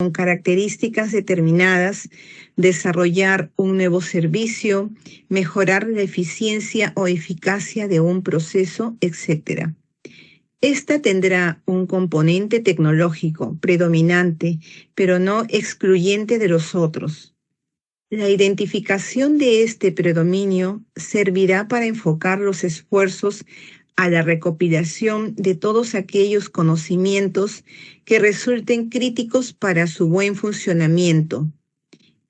con características determinadas, desarrollar un nuevo servicio, mejorar la eficiencia o eficacia de un proceso, etc. Esta tendrá un componente tecnológico predominante, pero no excluyente de los otros. La identificación de este predominio servirá para enfocar los esfuerzos a la recopilación de todos aquellos conocimientos que resulten críticos para su buen funcionamiento.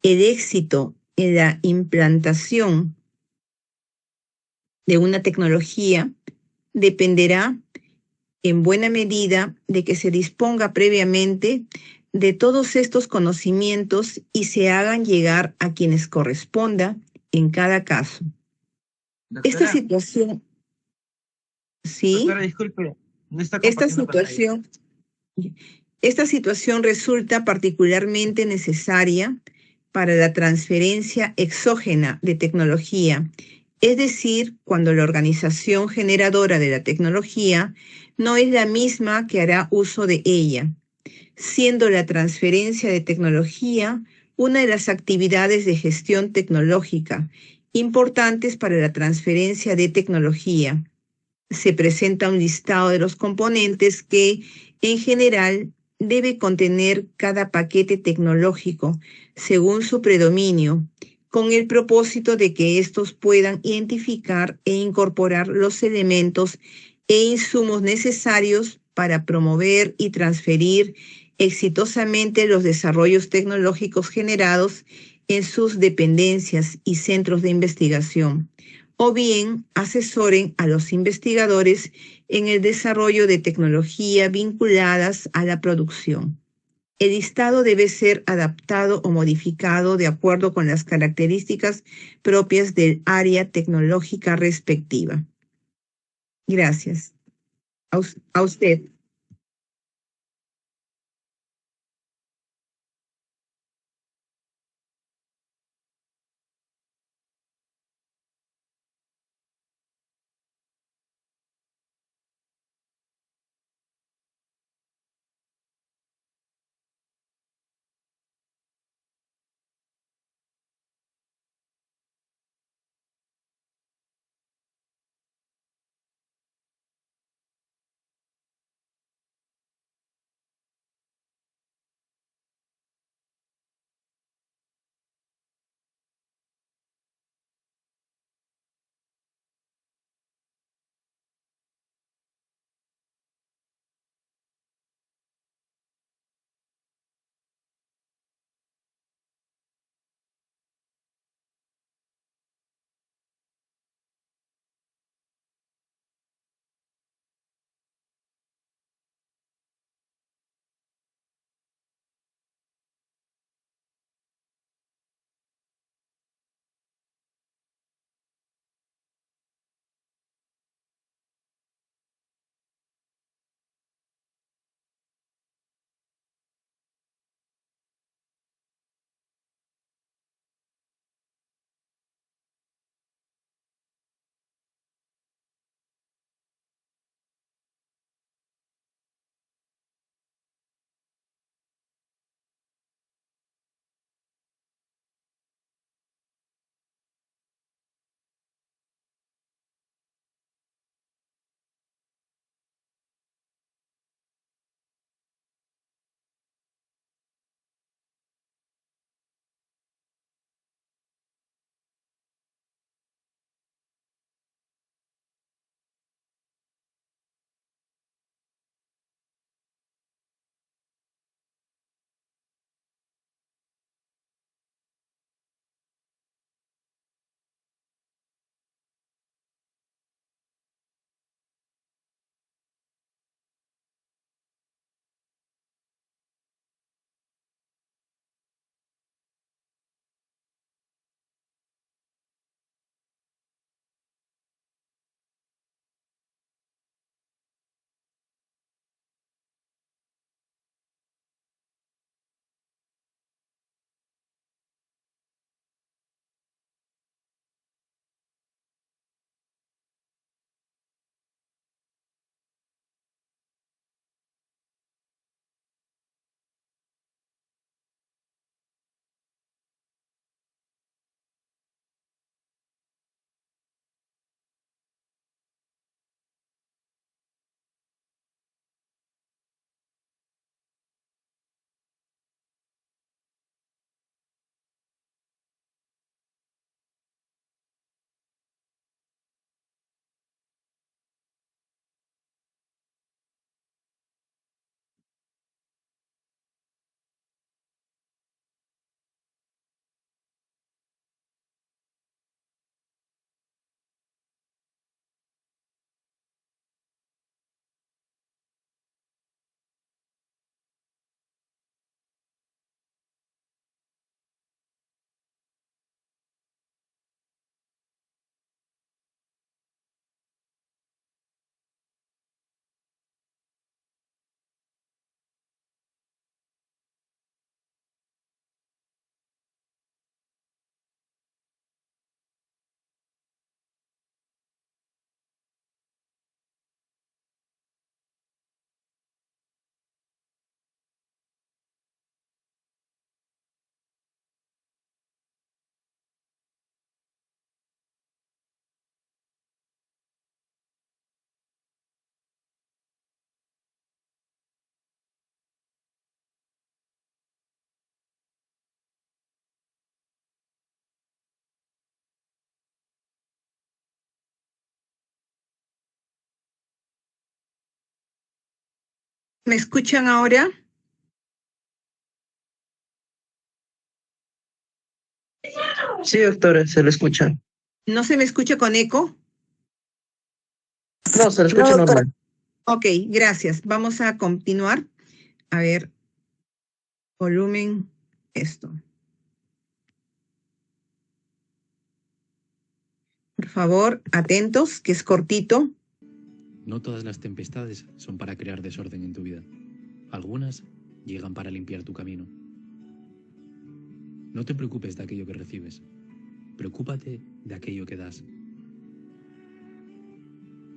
El éxito en la implantación de una tecnología dependerá en buena medida de que se disponga previamente de todos estos conocimientos y se hagan llegar a quienes corresponda en cada caso. Esta Doctora, situación, doctora, sí, disculpe, no está esta compartiendo pantalla. situación, esta situación resulta particularmente necesaria para la transferencia exógena de tecnología, es decir, cuando la organización generadora de la tecnología no es la misma que hará uso de ella, siendo la transferencia de tecnología una de las actividades de gestión tecnológica importantes para la transferencia de tecnología. Se presenta un listado de los componentes que, en general, debe contener cada paquete tecnológico según su predominio, con el propósito de que estos puedan identificar e incorporar los elementos e insumos necesarios para promover y transferir exitosamente los desarrollos tecnológicos generados en sus dependencias y centros de investigación, o bien asesoren a los investigadores en el desarrollo de tecnología vinculadas a la producción. El listado debe ser adaptado o modificado de acuerdo con las características propias del área tecnológica respectiva. Gracias. A usted. ¿Me escuchan ahora? Sí, doctora, se le escucha. ¿No se me escucha con eco? No, se le escucha normal. Ok, gracias. Vamos a continuar. A ver, volumen, esto. Por favor, atentos, que es cortito. No todas las tempestades son para crear desorden en tu vida. Algunas llegan para limpiar tu camino. No te preocupes de aquello que recibes. Preocúpate de aquello que das.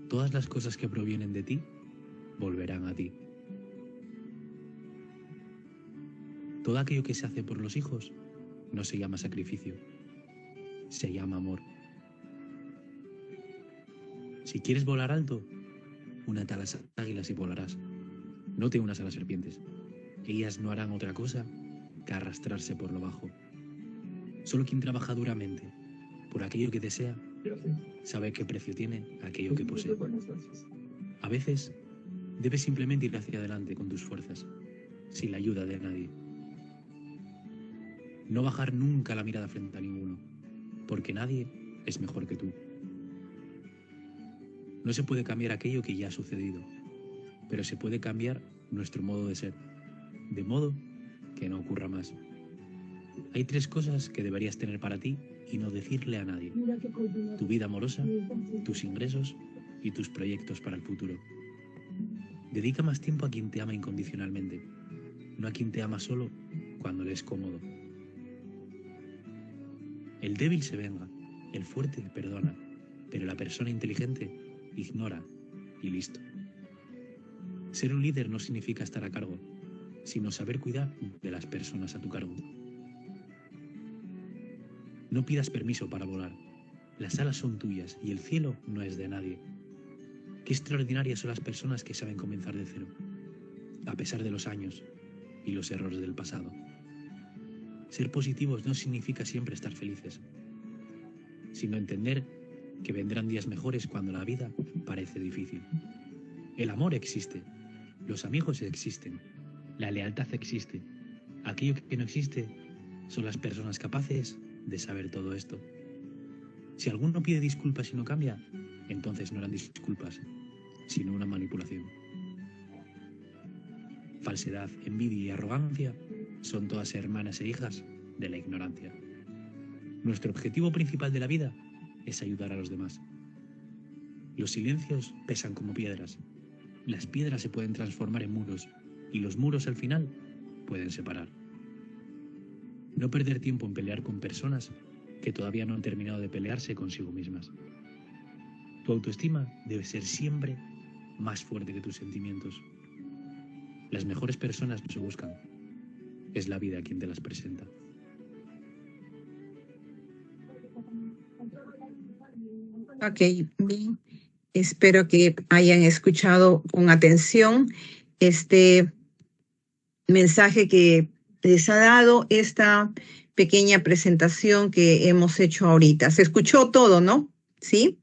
Todas las cosas que provienen de ti volverán a ti. Todo aquello que se hace por los hijos no se llama sacrificio, se llama amor. Si quieres volar alto, únete a las águilas y volarás. No te unas a las serpientes. Ellas no harán otra cosa que arrastrarse por lo bajo. Solo quien trabaja duramente por aquello que desea, sabe qué precio tiene aquello que posee. A veces, debes simplemente ir hacia adelante con tus fuerzas, sin la ayuda de nadie. No bajar nunca la mirada frente a ninguno, porque nadie es mejor que tú. No se puede cambiar aquello que ya ha sucedido, pero se puede cambiar nuestro modo de ser, de modo que no ocurra más. Hay 3 cosas que deberías tener para ti y no decirle a nadie: tu vida amorosa, tus ingresos y tus proyectos para el futuro. Dedica más tiempo a quien te ama incondicionalmente, no a quien te ama solo cuando le es cómodo. El débil se venga, el fuerte perdona, pero la persona inteligente ignora y listo. Ser un líder no significa estar a cargo, sino saber cuidar de las personas a tu cargo. No pidas permiso para volar. Las alas son tuyas y el cielo no es de nadie. Qué extraordinarias son las personas que saben comenzar de cero, a pesar de los años y los errores del pasado. Ser positivos no significa siempre estar felices, sino entender que vendrán días mejores cuando la vida parece difícil. El amor existe, los amigos existen, la lealtad existe. Aquello que no existe son las personas capaces de saber todo esto. Si alguno pide disculpas y no cambia, entonces no eran disculpas, sino una manipulación. Falsedad, envidia y arrogancia son todas hermanas e hijas de la ignorancia. Nuestro objetivo principal de la vida es ayudar a los demás. Los silencios pesan como piedras. Las piedras se pueden transformar en muros y los muros al final pueden separar. No perder tiempo en pelear con personas que todavía no han terminado de pelearse consigo mismas. Tu autoestima debe ser siempre más fuerte que tus sentimientos. Las mejores personas no se buscan, es la vida quien te las presenta. Ok, bien. Espero que hayan escuchado con atención este mensaje que les ha dado esta pequeña presentación que hemos hecho ahorita. Se escuchó todo, ¿no? ¿Sí?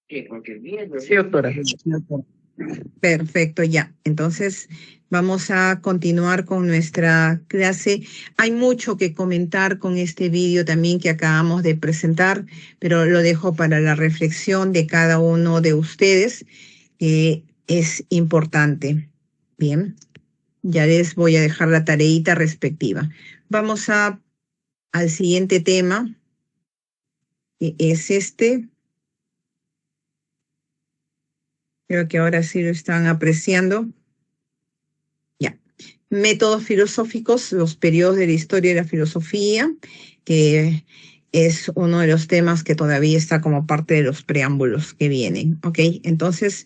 Sí, doctora. Perfecto, ya. Entonces, vamos a continuar con nuestra clase. Hay mucho que comentar con este vídeo también que acabamos de presentar, pero lo dejo para la reflexión de cada uno de ustedes, que es importante. Bien, ya les voy a dejar la tareita respectiva. Vamos al siguiente tema, que es este. Creo que ahora sí lo están apreciando. Ya. Métodos filosóficos, los periodos de la historia de la filosofía, que es uno de los temas que todavía está como parte de los preámbulos que vienen. ¿Ok? Entonces,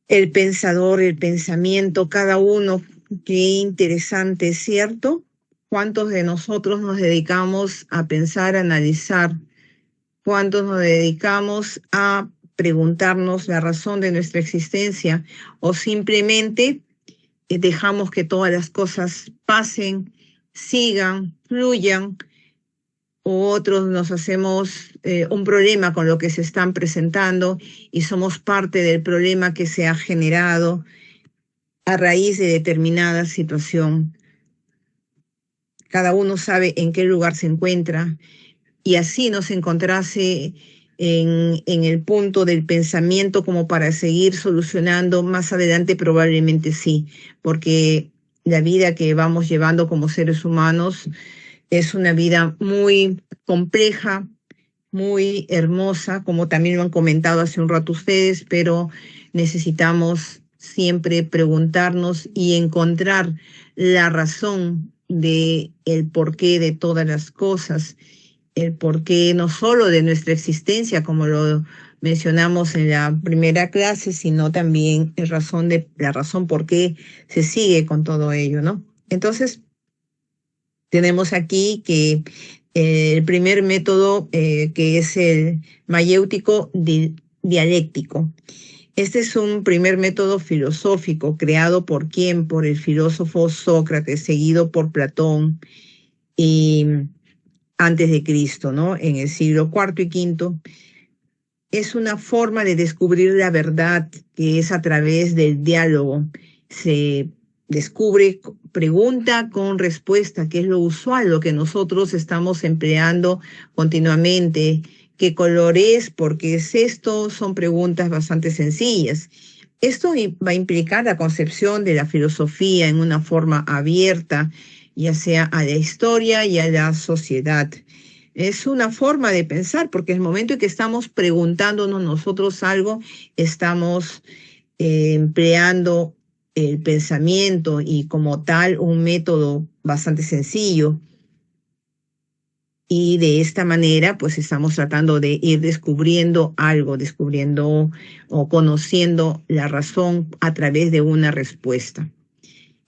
el pensador, el pensamiento, cada uno, qué interesante, ¿cierto? ¿Cuántos de nosotros nos dedicamos a pensar, a analizar? ¿Cuántos nos dedicamos a preguntarnos la razón de nuestra existencia o simplemente dejamos que todas las cosas pasen, sigan, fluyan, o otros nos hacemos un problema con lo que se están presentando y somos parte del problema que se ha generado? a raíz de determinada situación. Cada uno sabe en qué lugar se encuentra y así nos encontrase en el punto del pensamiento como para seguir solucionando más adelante, probablemente sí, porque la vida que vamos llevando como seres humanos es una vida muy compleja, muy hermosa, como también lo han comentado hace un rato ustedes, pero necesitamos siempre preguntarnos y encontrar la razón de el porqué de todas las cosas, el porqué no solo de nuestra existencia, como lo mencionamos en la primera clase, sino también la razón por qué se sigue con todo ello, ¿no? Entonces, tenemos aquí que el primer método, que es el mayéutico dialéctico. Este es un primer método filosófico creado ¿por quién? Por el filósofo Sócrates, seguido por Platón y antes de Cristo, ¿no? En el siglo IV y V. Es una forma de descubrir la verdad que es a través del diálogo. Se descubre pregunta con respuesta, que es lo usual, lo que nosotros estamos empleando continuamente. ¿Qué color es? ¿Por qué es esto? Son preguntas bastante sencillas. Esto va a implicar la concepción de la filosofía en una forma abierta, ya sea a la historia y a la sociedad. Es una forma de pensar, porque el momento en que estamos preguntándonos nosotros algo, estamos empleando el pensamiento y como tal un método bastante sencillo. Y de esta manera, pues estamos tratando de ir descubriendo algo, descubriendo o conociendo la razón a través de una respuesta.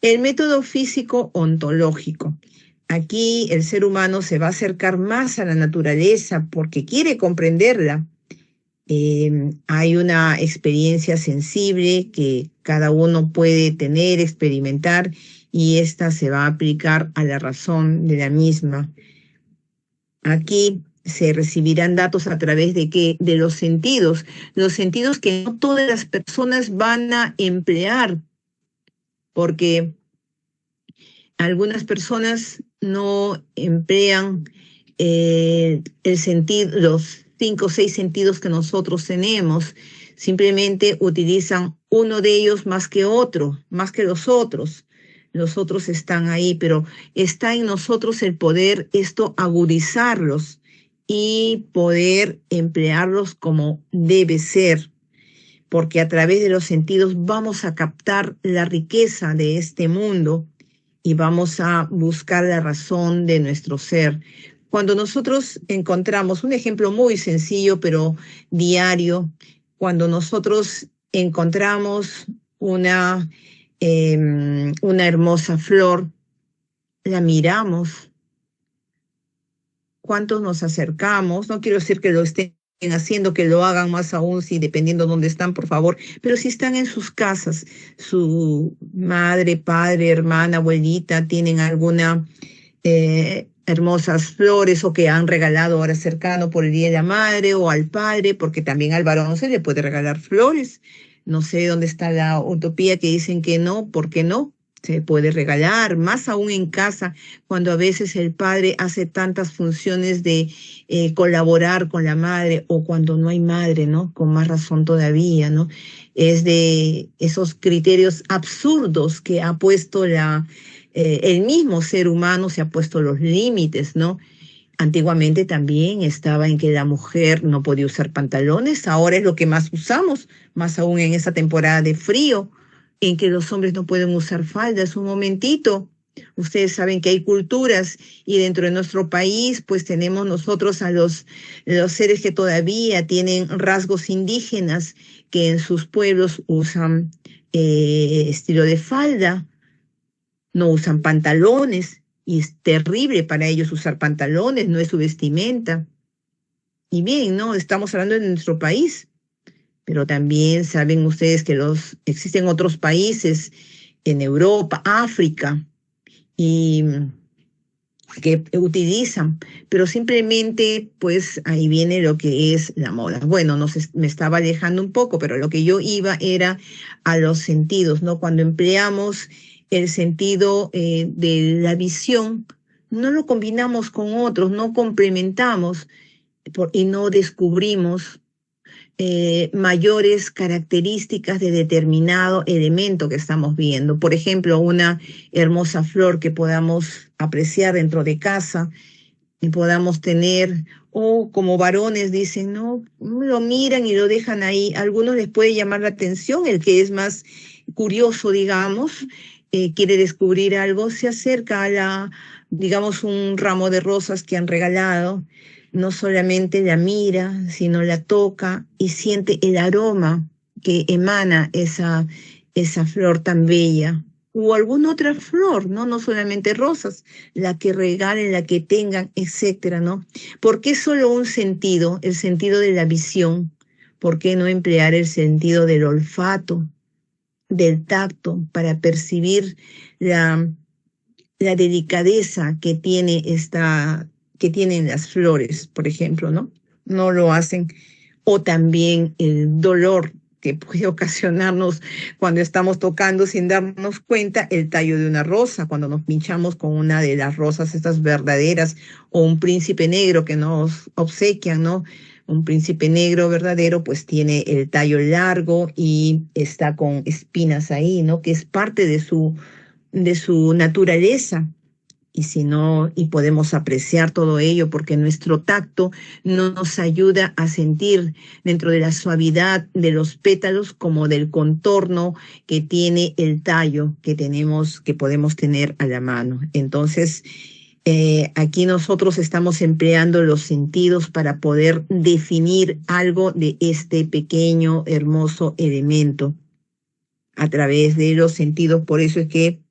El método físico ontológico. Aquí el ser humano se va a acercar más a la naturaleza porque quiere comprenderla. Hay una experiencia sensible que cada uno puede tener, experimentar, y esta se va a aplicar a la razón de la misma. Aquí se recibirán datos a través de qué, de los sentidos que no todas las personas van a emplear, porque algunas personas no emplean los 5 o 6 sentidos que nosotros tenemos, simplemente utilizan uno de ellos más que otro, más que los otros. Los otros están ahí, pero está en nosotros el poder agudizarlos y poder emplearlos como debe ser, porque a través de los sentidos vamos a captar la riqueza de este mundo y vamos a buscar la razón de nuestro ser. Cuando nosotros encontramos, un ejemplo muy sencillo pero diario, cuando nosotros encontramos una hermosa flor, la miramos, cuántos nos acercamos, no quiero decir que lo estén haciendo, que lo hagan más aún, si dependiendo dónde están, por favor, pero si están en sus casas, su madre, padre, hermana, abuelita, tienen alguna hermosas flores o que han regalado ahora cercano por el Día de la Madre o al padre, porque también al varón se le puede regalar flores. No sé dónde está la utopía que dicen que no, ¿por qué no? Se puede regalar, más aún en casa, cuando a veces el padre hace tantas funciones de colaborar con la madre, o cuando no hay madre, ¿no? Con más razón todavía, ¿no? Es de esos criterios absurdos que ha puesto el mismo ser humano, se ha puesto los límites, ¿no? Antiguamente también estaba en que la mujer no podía usar pantalones, ahora es lo que más usamos, más aún en esta temporada de frío, en que los hombres no pueden usar faldas. Un momentito, ustedes saben que hay culturas y dentro de nuestro país pues tenemos nosotros a los seres que todavía tienen rasgos indígenas, que en sus pueblos usan estilo de falda, no usan pantalones. Y es terrible para ellos usar pantalones, no es su vestimenta. Y bien, ¿no? Estamos hablando de nuestro país, pero también saben ustedes que existen otros países en Europa, África, y que utilizan, pero simplemente pues ahí viene lo que es la moda. Bueno, me estaba alejando un poco, pero lo que yo iba era a los sentidos, ¿no? Cuando empleamos el sentido de la visión, no lo combinamos con otros, no complementamos y no descubrimos mayores características de determinado elemento que estamos viendo. Por ejemplo, una hermosa flor que podamos apreciar dentro de casa y podamos tener, o como varones dicen, no, lo miran y lo dejan ahí. A algunos les puede llamar la atención, el que es más curioso, digamos, quiere descubrir algo, se acerca a digamos, un ramo de rosas que han regalado, no solamente la mira, sino la toca y siente el aroma que emana esa flor tan bella. O alguna otra flor, ¿no? No solamente rosas, la que regalen, la que tengan, etcétera, ¿no? ¿Por qué solo un sentido, el sentido de la visión? ¿Por qué no emplear el sentido del olfato, del tacto, para percibir la delicadeza que que tienen las flores, por ejemplo, ¿no? No lo hacen. O también el dolor que puede ocasionarnos cuando estamos tocando sin darnos cuenta el tallo de una rosa, cuando nos pinchamos con una de las rosas estas verdaderas, o un príncipe negro que nos obsequian, ¿no? Un príncipe negro verdadero pues tiene el tallo largo y está con espinas ahí, ¿no? Que es parte de su naturaleza. Y si no, y podemos apreciar todo ello porque nuestro tacto nos ayuda a sentir dentro de la suavidad de los pétalos como del contorno que tiene el tallo que podemos tener a la mano. Entonces, aquí nosotros estamos empleando los sentidos para poder definir algo de este pequeño, hermoso elemento a través de los sentidos. Por eso es que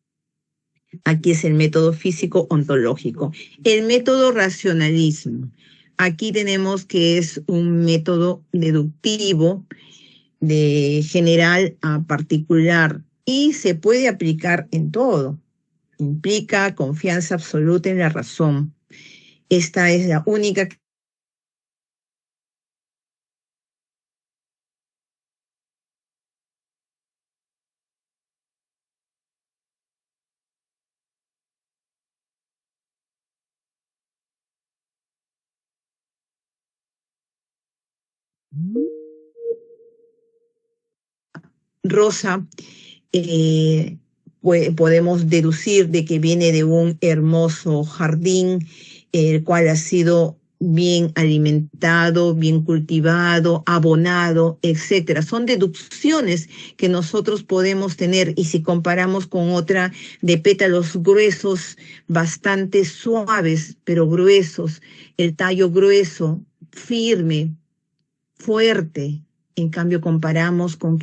aquí es el método físico ontológico. El método racionalismo. Aquí tenemos que es un método deductivo de general a particular y se puede aplicar en todo. Implica confianza absoluta en la razón. Esta es la única rosa. Podemos deducir de que viene de un hermoso jardín, el cual ha sido bien alimentado, bien cultivado, abonado, etcétera. Son deducciones que nosotros podemos tener, y si comparamos con otra de pétalos gruesos, bastante suaves, pero gruesos, el tallo grueso, firme, fuerte. En cambio, comparamos con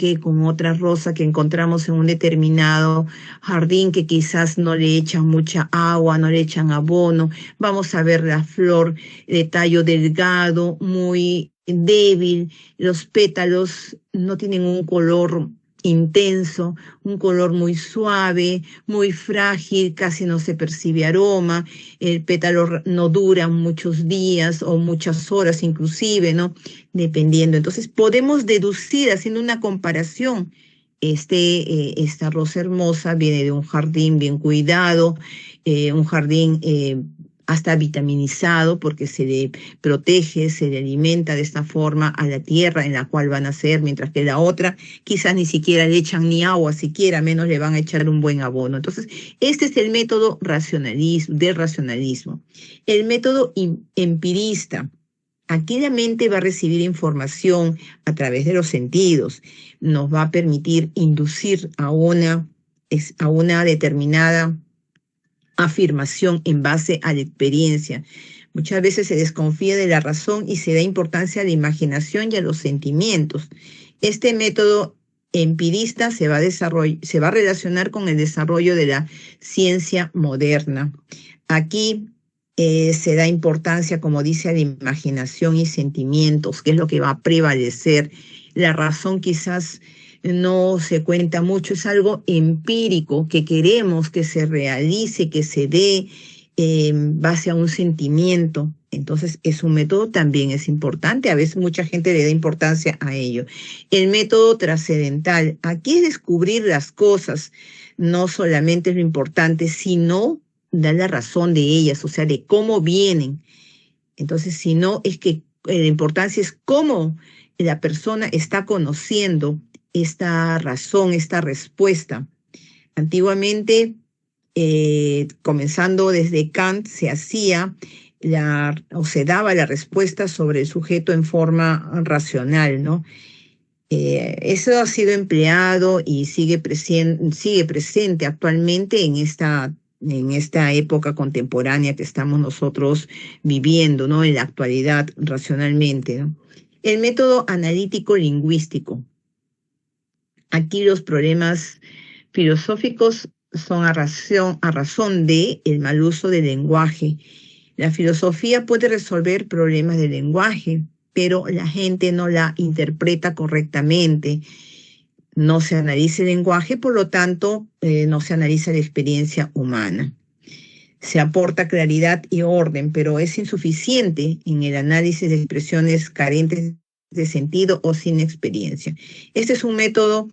otra rosa que encontramos en un determinado jardín que quizás no le echan mucha agua, no le echan abono. Vamos a ver la flor de tallo delgado, muy débil. Los pétalos no tienen un color intenso, un color muy suave, muy frágil, casi no se percibe aroma, el pétalo no dura muchos días o muchas horas inclusive, ¿no? Dependiendo. Entonces podemos deducir, haciendo una comparación, esta rosa hermosa viene de un jardín bien cuidado, un jardín hasta vitaminizado, porque se le protege, se le alimenta de esta forma a la tierra en la cual van a ser, mientras que la otra quizás ni siquiera le echan ni agua, siquiera menos le van a echar un buen abono. Entonces, este es el método del racionalismo. El método empirista. Aquí la mente va a recibir información a través de los sentidos, nos va a permitir inducir a una determinada afirmación en base a la experiencia. Muchas veces se desconfía de la razón y se da importancia a la imaginación y a los sentimientos. Este método empirista se va a relacionar con el desarrollo de la ciencia moderna. Aquí se da importancia, como dice, a la imaginación y sentimientos, que es lo que va a prevalecer. La razón quizás no se cuenta mucho, es algo empírico que queremos que se realice, que se dé, en base a un sentimiento. Entonces, es un método también es importante. A veces mucha gente le da importancia a ello. El método trascendental. Aquí es descubrir las cosas, no solamente lo importante, sino dar la razón de ellas, o sea, de cómo vienen. Entonces, si no, es que la importancia es cómo la persona está conociendo esta razón, esta respuesta. Antiguamente, comenzando desde Kant, se hacía o se daba la respuesta sobre el sujeto en forma racional, ¿no? Eso ha sido empleado y sigue presente actualmente en esta época contemporánea que estamos nosotros viviendo, ¿no? En la actualidad, racionalmente, ¿no? El método analítico lingüístico. Aquí los problemas filosóficos son a razón de el mal uso del lenguaje. La filosofía puede resolver problemas del lenguaje, pero la gente no la interpreta correctamente. No se analiza el lenguaje, por lo tanto, no se analiza la experiencia humana. Se aporta claridad y orden, pero es insuficiente en el análisis de expresiones carentes de sentido o sin experiencia. Este es un método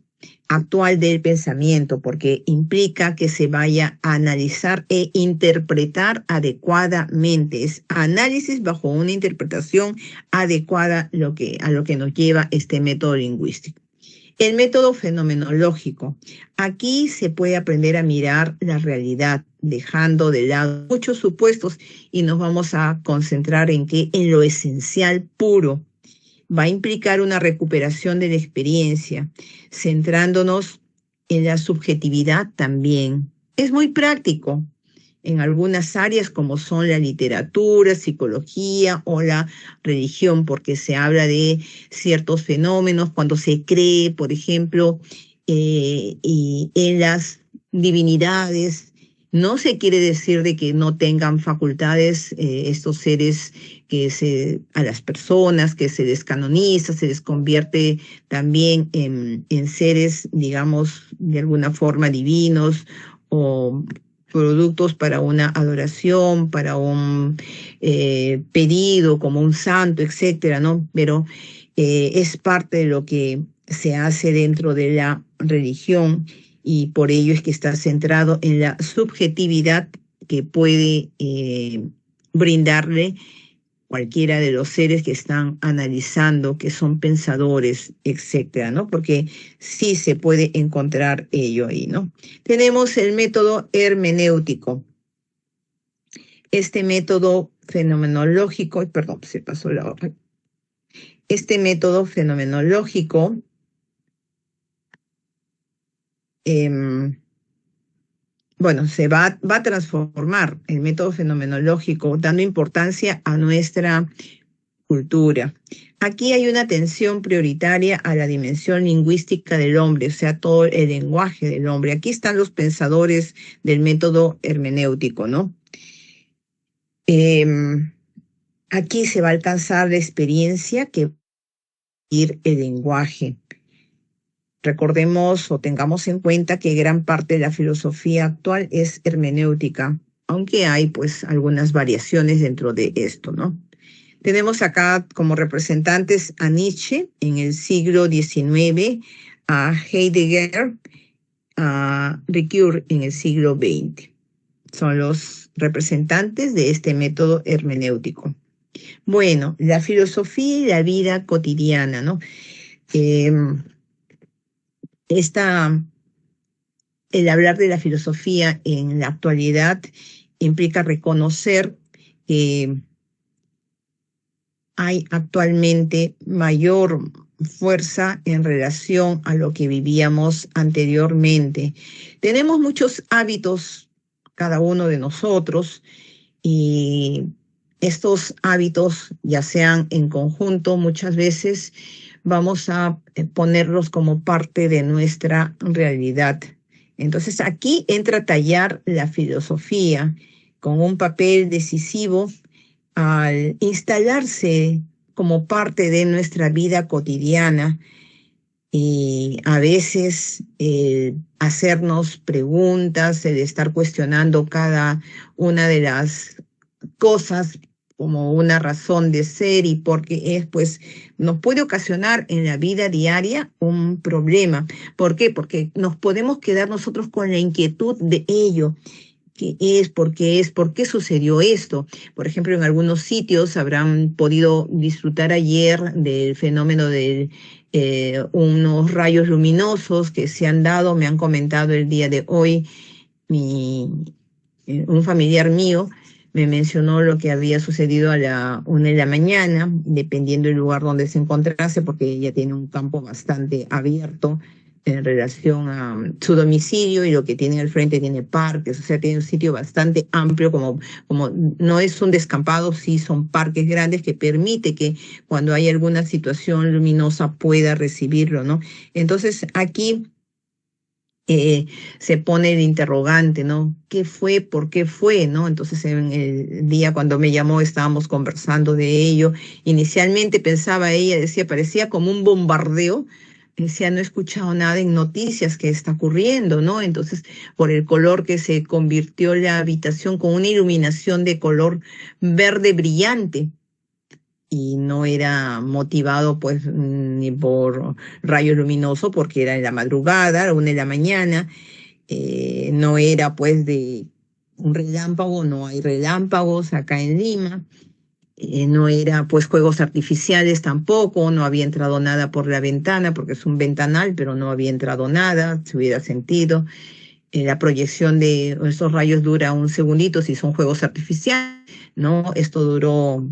actual del pensamiento porque implica que se vaya a analizar e interpretar adecuadamente. Es análisis bajo una interpretación adecuada a lo que nos lleva este método lingüístico. El método fenomenológico. Aquí se puede aprender a mirar la realidad, dejando de lado muchos supuestos y nos vamos a concentrar en lo esencial puro. Va a implicar una recuperación de la experiencia, centrándonos en la subjetividad también. Es muy práctico en algunas áreas como son la literatura, psicología o la religión, porque se habla de ciertos fenómenos cuando se cree, por ejemplo, y en las divinidades. No se quiere decir de que no tengan facultades estos seres a las personas, que se les canoniza, se les convierte también en seres, digamos, de alguna forma divinos o productos para una adoración, para un pedido como un santo, etcétera, ¿no? Pero es parte de lo que se hace dentro de la religión y por ello es que está centrado en la subjetividad que puede brindarle cualquiera de los seres que están analizando, que son pensadores, etcétera, ¿no? Porque sí se puede encontrar ello ahí, ¿no? Tenemos el método hermenéutico. Este método fenomenológico, perdón, se pasó la hoja. Este método fenomenológico se va a transformar el método fenomenológico, dando importancia a nuestra cultura. Aquí hay una atención prioritaria a la dimensión lingüística del hombre, o sea, todo el lenguaje del hombre. Aquí están los pensadores del método hermenéutico, ¿no? Aquí se va a alcanzar la experiencia que va a ir el lenguaje. Recordemos o tengamos en cuenta que gran parte de la filosofía actual es hermenéutica, aunque hay pues algunas variaciones dentro de esto, ¿no? Tenemos acá como representantes a Nietzsche en el siglo XIX, a Heidegger, a Ricoeur en el siglo XX. Son los representantes de este método hermenéutico. Bueno, la filosofía y la vida cotidiana, ¿no? El hablar de la filosofía en la actualidad implica reconocer que hay actualmente mayor fuerza en relación a lo que vivíamos anteriormente. Tenemos muchos hábitos, cada uno de nosotros, y estos hábitos, ya sean en conjunto, muchas veces vamos a ponerlos como parte de nuestra realidad. Entonces aquí entra a tallar la filosofía con un papel decisivo al instalarse como parte de nuestra vida cotidiana Y a veces hacernos preguntas, el estar cuestionando cada una de las cosas como una razón de ser y porque es, pues, nos puede ocasionar en la vida diaria un problema. ¿Por qué? Porque nos podemos quedar nosotros con la inquietud de ello. ¿Qué es? ¿Por qué es? ¿Por qué sucedió esto? Por ejemplo, en algunos sitios habrán podido disfrutar ayer del fenómeno de unos rayos luminosos que se han dado, me han comentado el día de hoy, un familiar mío me mencionó lo que había sucedido a la 1 de la mañana, dependiendo del lugar donde se encontrase, porque ella tiene un campo bastante abierto en relación a su domicilio y lo que tiene al frente tiene parques, o sea, tiene un sitio bastante amplio, como no es un descampado, sí son parques grandes que permite que cuando hay alguna situación luminosa pueda recibirlo, ¿no? Entonces, aquí se pone el interrogante, ¿no? ¿Qué fue? ¿Por qué fue? ¿No? Entonces, en el día cuando me llamó estábamos conversando de ello. Inicialmente pensaba ella, decía, parecía como un bombardeo. Decía, no he escuchado nada en noticias que está ocurriendo, ¿no? Entonces, por el color que se convirtió la habitación con una iluminación de color verde brillante y no era motivado pues ni por rayos luminosos porque era en la madrugada, a la 1 de la mañana, no era pues de un relámpago, no hay relámpagos acá en Lima, no era pues juegos artificiales tampoco, no había entrado nada por la ventana porque es un ventanal, pero no había entrado nada, se hubiera sentido. La proyección de esos rayos dura un segundito si son juegos artificiales, ¿no? Esto duró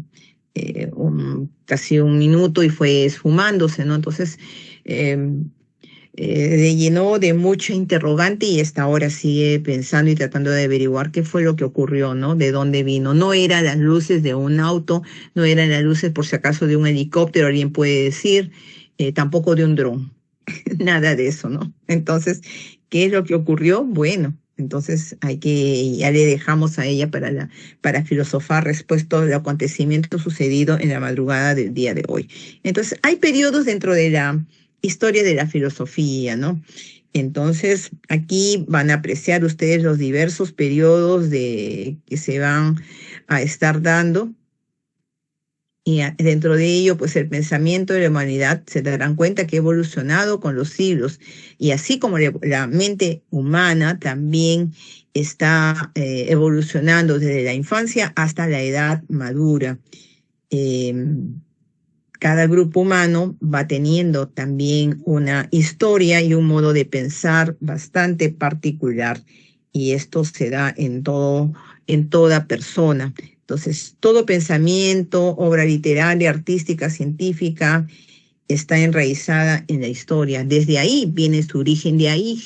casi un minuto y fue esfumándose, ¿no? Entonces, eh, le llenó de mucho interrogante y hasta ahora sigue pensando y tratando de averiguar qué fue lo que ocurrió, ¿no? De dónde vino. No eran las luces de un auto, no eran las luces por si acaso de un helicóptero, alguien puede decir, tampoco de un dron, nada de eso, ¿no? Entonces, ¿qué es lo que ocurrió? Bueno. Entonces ya le dejamos a ella para filosofar respecto al acontecimiento sucedido en la madrugada del día de hoy. Entonces, hay periodos dentro de la historia de la filosofía, ¿no? Entonces, aquí van a apreciar ustedes los diversos periodos que se van a estar dando. Y dentro de ello, pues el pensamiento de la humanidad se darán cuenta que ha evolucionado con los siglos. Y así como la mente humana también está evolucionando desde la infancia hasta la edad madura. Cada grupo humano va teniendo también una historia y un modo de pensar bastante particular. Y esto se da en toda persona. Entonces, todo pensamiento, obra literaria, artística, científica, está enraizada en la historia. Desde ahí viene su origen, de ahí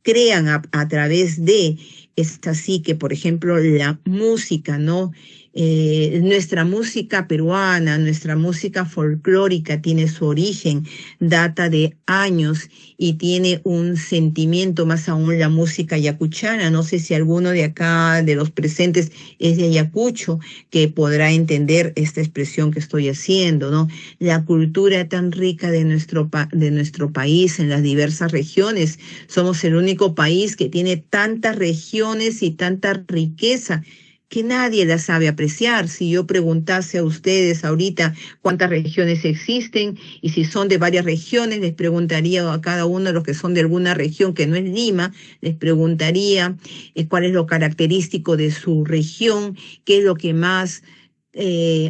crean a través de esta psique, por ejemplo, la música, ¿no? Nuestra música peruana, nuestra música folclórica tiene su origen, data de años y tiene un sentimiento, más aún la música ayacuchana. No sé si alguno de acá, de los presentes, es de Ayacucho, que podrá entender esta expresión que estoy haciendo, ¿no? La cultura tan rica de nuestro país en las diversas regiones. Somos el único país que tiene tantas regiones y tanta riqueza que nadie la sabe apreciar. Si yo preguntase a ustedes ahorita cuántas regiones existen y si son de varias regiones, les preguntaría a cada uno de los que son de alguna región que no es Lima, les preguntaría cuál es lo característico de su región, qué es lo que más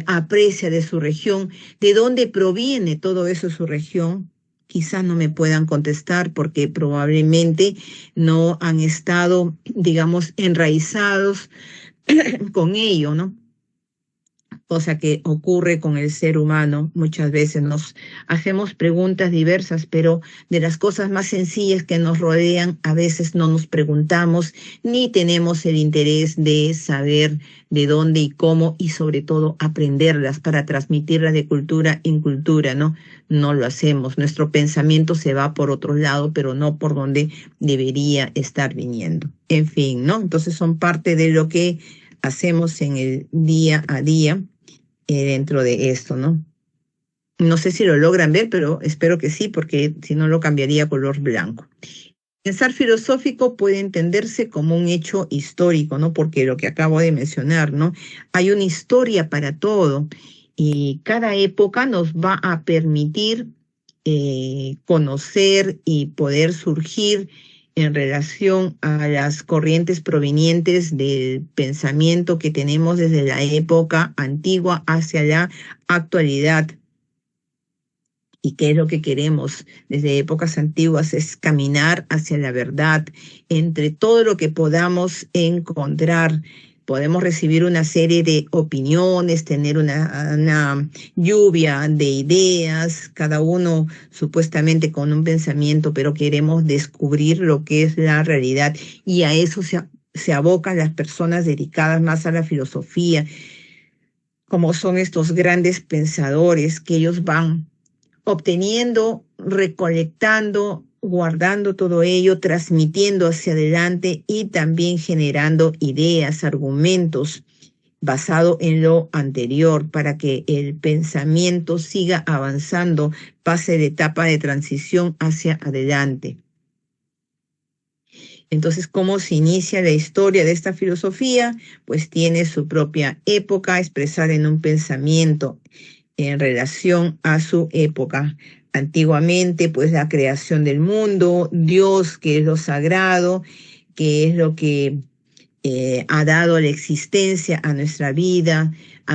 aprecia de su región, de dónde proviene todo eso de su región. Quizás no me puedan contestar porque probablemente no han estado, digamos, enraizados con ello, ¿no? Cosa que ocurre con el ser humano. Muchas veces nos hacemos preguntas diversas, pero de las cosas más sencillas que nos rodean, a veces no nos preguntamos ni tenemos el interés de saber de dónde y cómo y sobre todo aprenderlas para transmitirlas de cultura en cultura, ¿no? No lo hacemos. Nuestro pensamiento se va por otro lado, pero no por donde debería estar viniendo. En fin, ¿no? Entonces son parte de lo que hacemos en el día a día dentro de esto, ¿no? No sé si lo logran ver, pero espero que sí, porque si no lo cambiaría a color blanco. Pensar filosófico puede entenderse como un hecho histórico, ¿no? Porque lo que acabo de mencionar, ¿no? Hay una historia para todo y cada época nos va a permitir conocer y poder surgir en relación a las corrientes provenientes del pensamiento que tenemos desde la época antigua hacia la actualidad. ¿Y qué es lo que queremos desde épocas antiguas? Es caminar hacia la verdad. Entre todo lo que podamos encontrar, podemos recibir una serie de opiniones, tener una lluvia de ideas, cada uno supuestamente con un pensamiento, pero queremos descubrir lo que es la realidad. Y a eso se abocan las personas dedicadas más a la filosofía, como son estos grandes pensadores que ellos van obteniendo, recolectando, guardando todo ello, transmitiendo hacia adelante y también generando ideas, argumentos basado en lo anterior para que el pensamiento siga avanzando, pase de etapa de transición hacia adelante. Entonces, ¿cómo se inicia la historia de esta filosofía? Pues tiene su propia época expresada en un pensamiento en relación a su época. Antiguamente, pues la creación del mundo, Dios, que es lo sagrado, que es lo que ha dado la existencia a nuestra vida.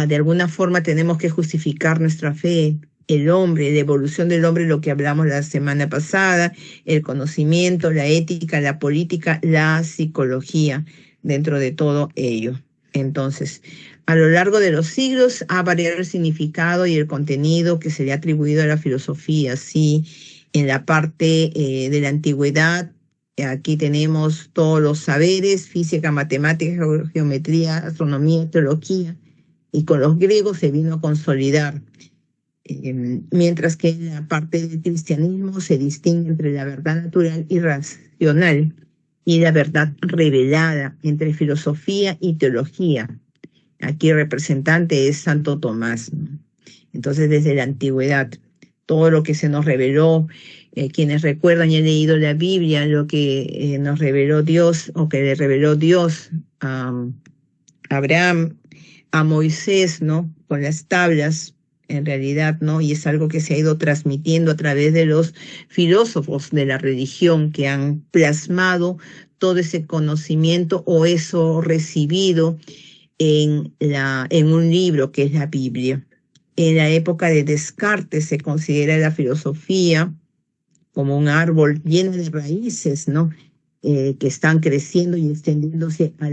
De alguna forma tenemos que justificar nuestra fe. El hombre, la evolución del hombre, lo que hablamos la semana pasada, el conocimiento, la ética, la política, la psicología, dentro de todo ello. Entonces, a lo largo de los siglos ha variado el significado y el contenido que se le ha atribuido a la filosofía. Sí, en la parte de la antigüedad, aquí tenemos todos los saberes, física, matemática, geometría, astronomía, teología, y con los griegos se vino a consolidar. Mientras que en la parte del cristianismo se distingue entre la verdad natural y racional y la verdad revelada, entre filosofía y teología. Aquí el representante es Santo Tomás, ¿no? Entonces, desde la antigüedad, todo lo que se nos reveló, quienes recuerdan y han leído la Biblia, lo que nos reveló Dios o que le reveló Dios a Abraham, a Moisés, ¿no? Con las tablas, en realidad, ¿no? Y es algo que se ha ido transmitiendo a través de los filósofos de la religión que han plasmado todo ese conocimiento o eso recibido en un libro que es la Biblia. En la época de Descartes se considera la filosofía como un árbol lleno de raíces, ¿no? Que están creciendo y extendiéndose a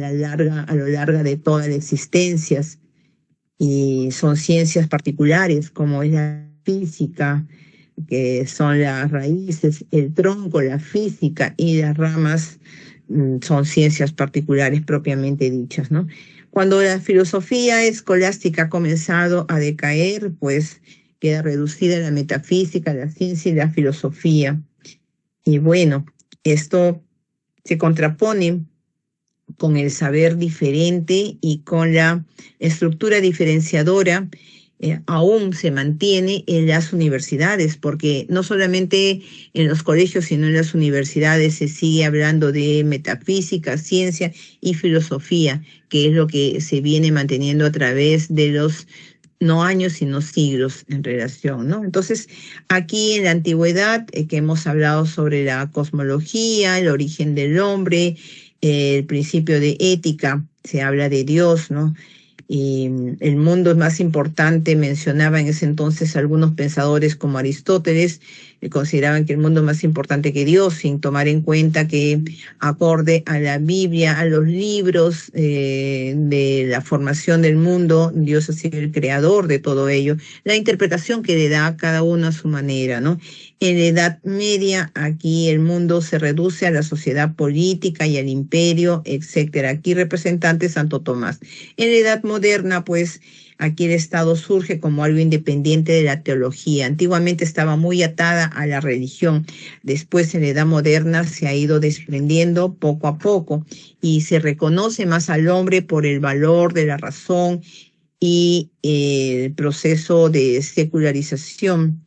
lo largo de toda la existencia. Y son ciencias particulares como es la física, que son las raíces, el tronco, la física y las ramas son ciencias particulares propiamente dichas, ¿no? Cuando la filosofía escolástica ha comenzado a decaer, pues queda reducida la metafísica, la ciencia y la filosofía. Y bueno, esto se contrapone con el saber diferente y con la estructura diferenciadora aún se mantiene en las universidades, porque no solamente en los colegios, sino en las universidades se sigue hablando de metafísica, ciencia y filosofía, que es lo que se viene manteniendo a través de los no años, sino siglos en relación, ¿no? Entonces, aquí en la antigüedad, que hemos hablado sobre la cosmología, el origen del hombre, el principio de ética, se habla de Dios, ¿no? Y el mundo es más importante, mencionaba en ese entonces algunos pensadores como Aristóteles, que consideraban que el mundo es más importante que Dios, sin tomar en cuenta que acorde a la Biblia, a los libros de la formación del mundo, Dios ha sido el creador de todo ello, la interpretación que le da a cada uno a su manera, ¿no? En la Edad Media, aquí el mundo se reduce a la sociedad política y al imperio, etcétera. Aquí representante Santo Tomás. En la Edad Moderna, pues, aquí el Estado surge como algo independiente de la teología. Antiguamente estaba muy atada a la religión. Después, en la Edad Moderna, se ha ido desprendiendo poco a poco y se reconoce más al hombre por el valor de la razón y el proceso de secularización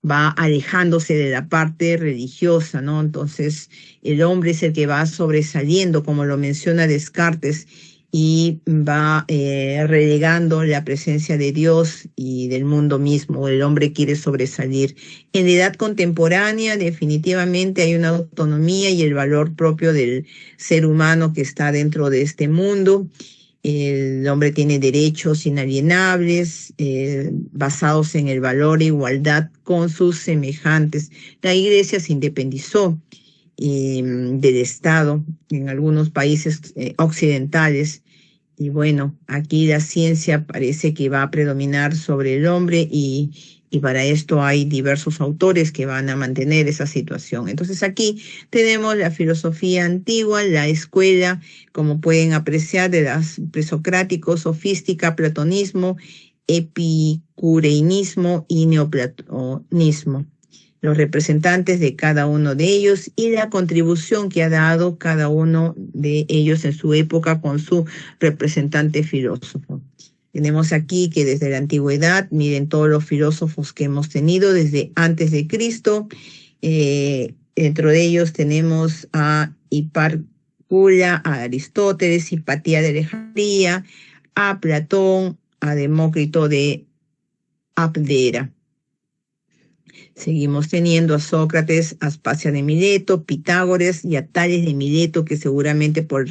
va alejándose de la parte religiosa, ¿no? Entonces, el hombre es el que va sobresaliendo, como lo menciona Descartes, y va relegando la presencia de Dios y del mundo mismo. El hombre quiere sobresalir. En la edad contemporánea, definitivamente hay una autonomía y el valor propio del ser humano que está dentro de este mundo. El hombre tiene derechos inalienables basados en el valor e igualdad con sus semejantes. La Iglesia se independizó del Estado en algunos países occidentales. Y bueno, aquí la ciencia parece que va a predominar sobre el hombre y para esto hay diversos autores que van a mantener esa situación. Entonces aquí tenemos la filosofía antigua, la escuela, como pueden apreciar, de las presocráticos, sofística, platonismo, epicureísmo y neoplatonismo, los representantes de cada uno de ellos y la contribución que ha dado cada uno de ellos en su época con su representante filósofo. Tenemos aquí que desde la antigüedad, miren todos los filósofos que hemos tenido desde antes de Cristo. Dentro de ellos tenemos a Hiparcula, a Aristóteles, Hipatía de Alejandría, a Platón, a Demócrito de Abdera. Seguimos teniendo a Sócrates, a Aspasia de Mileto, Pitágoras y a Tales de Mileto, que seguramente por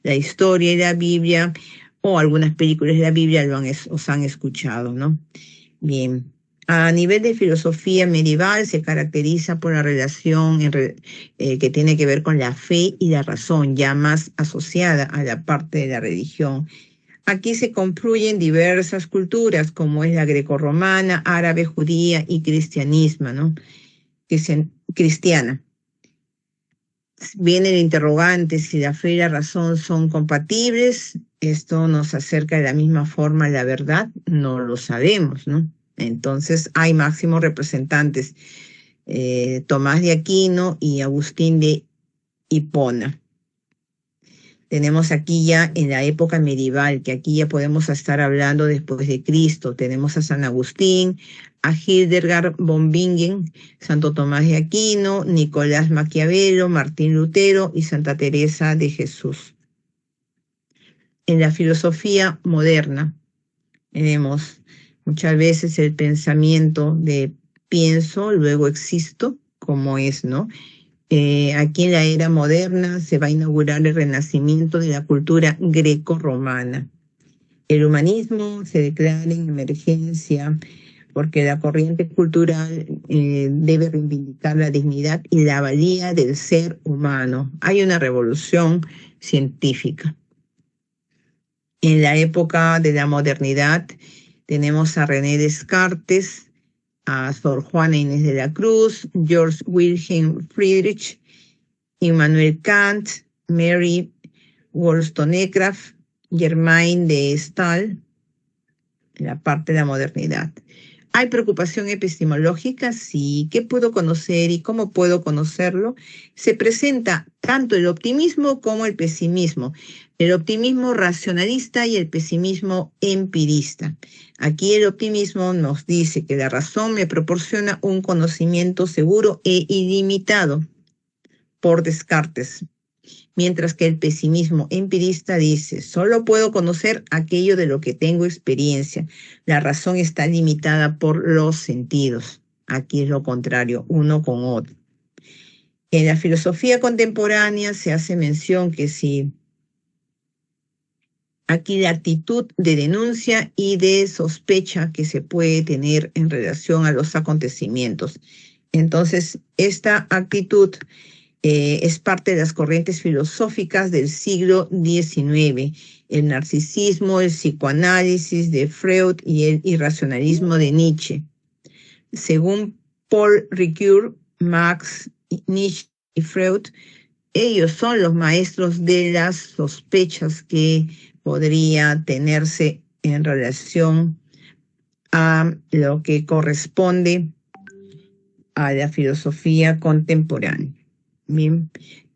la historia y la Biblia o algunas películas de la Biblia os han escuchado, ¿no? Bien. A nivel de filosofía medieval se caracteriza por la relación que tiene que ver con la fe y la razón, ya más asociada a la parte de la religión. Aquí se confluyen diversas culturas, como es la grecorromana, árabe, judía y cristianismo, ¿no? Cristiana. Viene el interrogante si la fe y la razón son compatibles. Esto nos acerca de la misma forma a la verdad. No lo sabemos, ¿no? Entonces hay máximos representantes, Tomás de Aquino y Agustín de Hipona. Tenemos aquí ya en la época medieval, que aquí ya podemos estar hablando después de Cristo. Tenemos a San Agustín, a Hildegard von Bingen, Santo Tomás de Aquino, Nicolás Maquiavelo, Martín Lutero y Santa Teresa de Jesús. En la filosofía moderna tenemos muchas veces el pensamiento de pienso, luego existo, como es, ¿no? Aquí en la era moderna se va a inaugurar el renacimiento de la cultura greco-romana. El humanismo se declara en emergencia porque la corriente cultural debe reivindicar la dignidad y la valía del ser humano. Hay una revolución científica. En la época de la modernidad tenemos a René Descartes, a Sor Juana Inés de la Cruz, George Wilhelm Friedrich, Immanuel Kant, Mary Wollstonecraft, Germain de Staël, en la parte de la modernidad. ¿Hay preocupación epistemológica? Sí. ¿Qué puedo conocer y cómo puedo conocerlo? Se presenta tanto el optimismo como el pesimismo. El optimismo racionalista y el pesimismo empirista. Aquí el optimismo nos dice que la razón me proporciona un conocimiento seguro e ilimitado, por Descartes. Mientras que el pesimismo empirista dice, solo puedo conocer aquello de lo que tengo experiencia. La razón está limitada por los sentidos. Aquí es lo contrario, uno con otro. En la filosofía contemporánea se hace mención que si aquí la actitud de denuncia y de sospecha que se puede tener en relación a los acontecimientos. Entonces, esta actitud es parte de las corrientes filosóficas del siglo XIX, el narcisismo, el psicoanálisis de Freud y el irracionalismo de Nietzsche. Según Paul Ricoeur, Marx, Nietzsche y Freud, ellos son los maestros de las sospechas que podría tenerse en relación a lo que corresponde a la filosofía contemporánea. Bien,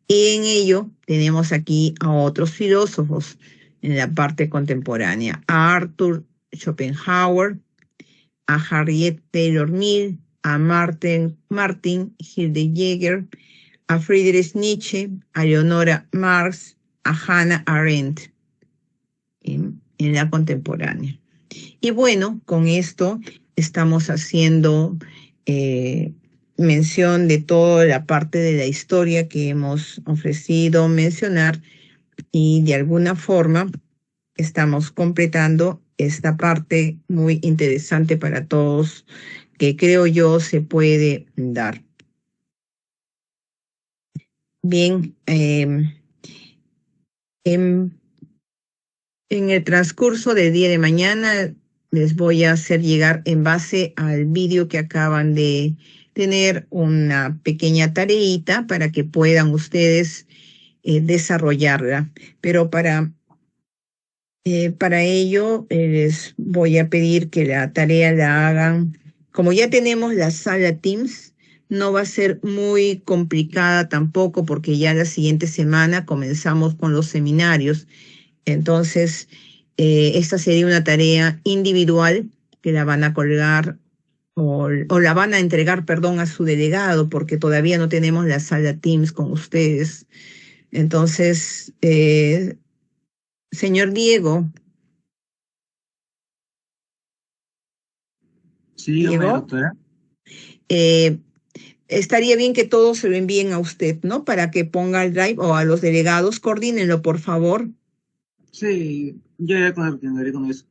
y en ello tenemos aquí a otros filósofos en la parte contemporánea, a Arthur Schopenhauer, a Harriet Taylor Mill, a Martin Heidegger, a Friedrich Nietzsche, a Leonora Marx, a Hannah Arendt en la contemporánea. Y bueno, con esto estamos haciendo mención de toda la parte de la historia que hemos ofrecido mencionar y de alguna forma estamos completando esta parte muy interesante para todos que creo yo se puede dar. Bien, en el transcurso del día de mañana les voy a hacer llegar en base al vídeo que acaban de tener una pequeña tareita para que puedan ustedes desarrollarla. Pero para ello les voy a pedir que la tarea la hagan. Como ya tenemos la sala Teams, no va a ser muy complicada tampoco porque ya la siguiente semana comenzamos con los seminarios. Entonces, esta sería una tarea individual que la van a colgar o la van a entregar, perdón, a su delegado porque todavía no tenemos la sala Teams con ustedes. Entonces, señor Diego. Sí, dígame, Diego, doctora. estaría bien que todos se lo envíen a usted, ¿no? Para que ponga el drive o a los delegados, coordínenlo, por favor. Sí, yo ya coordinaré con eso.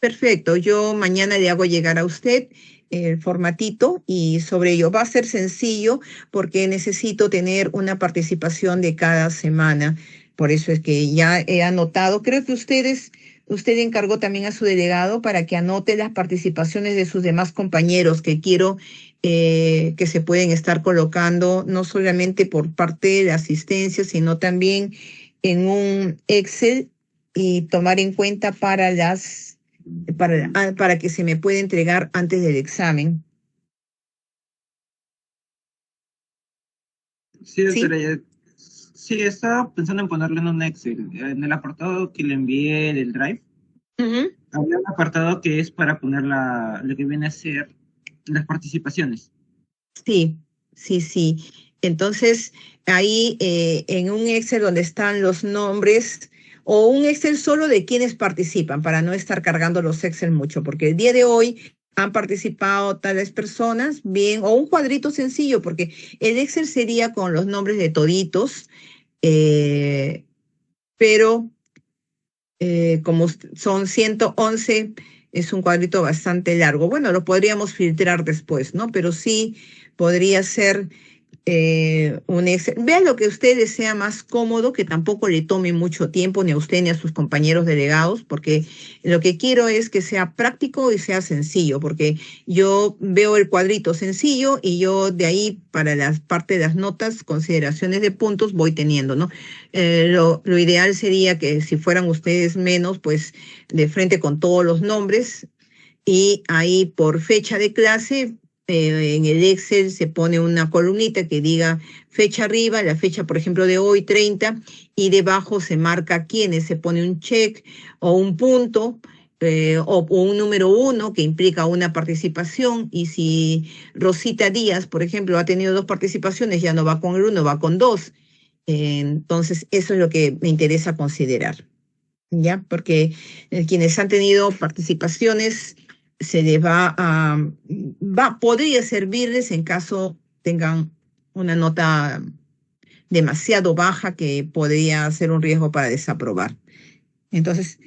Perfecto, yo mañana le hago llegar a usted el formatito y sobre ello va a ser sencillo porque necesito tener una participación de cada semana. Por eso es que ya he anotado, creo que usted encargó también a su delegado para que anote las participaciones de sus demás compañeros que quiero que se pueden estar colocando no solamente por parte de la asistencia, sino también en un Excel y tomar en cuenta para que se me pueda entregar antes del examen. Sí, ¿Sí? doctora, sí, estaba pensando en ponerlo en un Excel. En el apartado que le envié del Drive, había un apartado que es para poner lo que viene a ser las participaciones. Sí, sí, sí. Entonces, ahí en un Excel donde están los nombres o un Excel solo de quienes participan para no estar cargando los Excel mucho, porque el día de hoy han participado tales personas, bien, o un cuadrito sencillo, porque el Excel sería con los nombres de toditos, pero como son 111, es un cuadrito bastante largo. Bueno, lo podríamos filtrar después, ¿no? Pero sí podría ser un Excel. Vea lo que a usted le sea más cómodo, que tampoco le tome mucho tiempo ni a usted ni a sus compañeros delegados, porque lo que quiero es que sea práctico y sea sencillo, porque yo veo el cuadrito sencillo y yo de ahí para la parte de las notas, consideraciones de puntos voy teniendo, ¿no? Lo ideal sería que si fueran ustedes menos, pues de frente con todos los nombres y ahí por fecha de clase, en el Excel se pone una columnita que diga fecha arriba, la fecha, por ejemplo, de hoy, 30, y debajo se marca quiénes, se pone un check o un punto o un número 1 que implica una participación, y si Rosita Díaz, por ejemplo, ha tenido 2 participaciones, ya no va con el 1, va con 2. Entonces, eso es lo que me interesa considerar, ¿ya? Porque quienes han tenido participaciones se les podría servirles en caso tengan una nota demasiado baja que podría ser un riesgo para desaprobar. Entonces,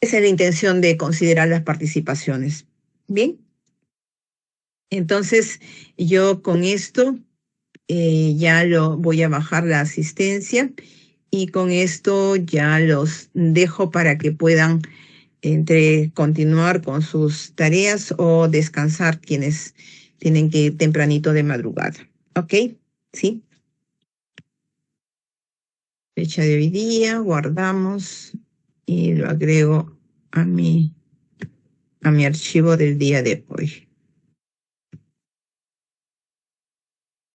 esa es la intención de considerar las participaciones. Bien, entonces yo con esto ya lo voy a bajar la asistencia y con esto ya los dejo para que puedan continuar con sus tareas o descansar quienes tienen que ir tempranito de madrugada. ¿Ok? ¿Sí? Fecha de hoy día, guardamos y lo agrego a mi archivo del día de hoy.